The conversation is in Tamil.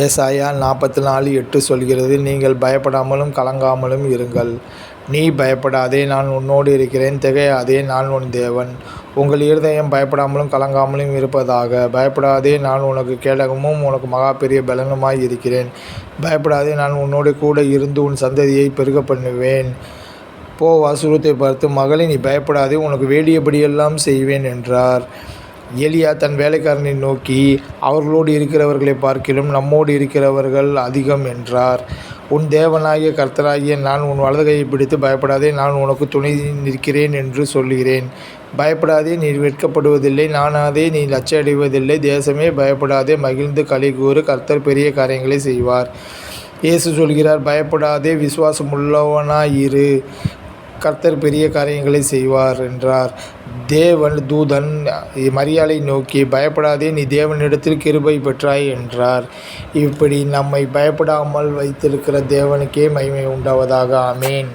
ஏசாயா 44:8 சொல்கிறது, நீங்கள் பயப்படாமலும் கலங்காமலும் இருங்கள். நீ பயப்படாதே, நான் உன்னோடு இருக்கிறேன். திகையாதே, நான் உன் தேவன். உங்கள் இருதயம் பயப்படாமலும் கலங்காமலும் இருப்பதாக. பயப்படாதே, நான் உனக்கு கேடகமும் உனக்கு மகா பெரிய பலனுமாய் இருக்கிறேன். பயப்படாதே, நான் உன்னோடு கூட இருந்து உன் சந்ததியை பெருக பண்ணுவேன். போவாஸ் ரூத்தை பார்த்து, மகளே, நீ பயப்படாதே, உனக்கு வேண்டியபடியெல்லாம் செய்வேன் என்றார். எலியா தன் வேலைக்காரனை நோக்கி, அவர்களோடு இருக்கிறவர்களை பார்க்கிலும் நம்மோடு இருக்கிறவர்கள் அதிகம் என்றார். உன் தேவனாகிய கர்த்தராகிய நான் உன் வலது கையை பிடித்து, பயப்படாதே, நான் உனக்கு துணை நிற்கிறேன் என்று சொல்லுகிறேன். பயப்படாதே, நீ வெட்கப்படுவதில்லை. நானாதே, நீ லட்சியடைவதில்லை. தேசமே, பயப்படாதே, மகிழ்ந்து களிகூறு. கர்த்தர் பெரிய காரியங்களை செய்வார். இயேசு சொல்கிறார், பயப்படாதே, விசுவாசமுள்ளவனாயிரு. கர்த்தர் பெரிய காரியங்களை செய்வார் என்றார். தேவன் தூதன் மரியாளை நோக்கி, பயப்படாதே, நீ தேவனிடத்தில் கிருபை பெற்றாய் என்றார். இப்படி நம்மை பயப்படாமல் வைத்திருக்கிற தேவனுக்கே மகிமை உண்டாவதாக. ஆமேன்.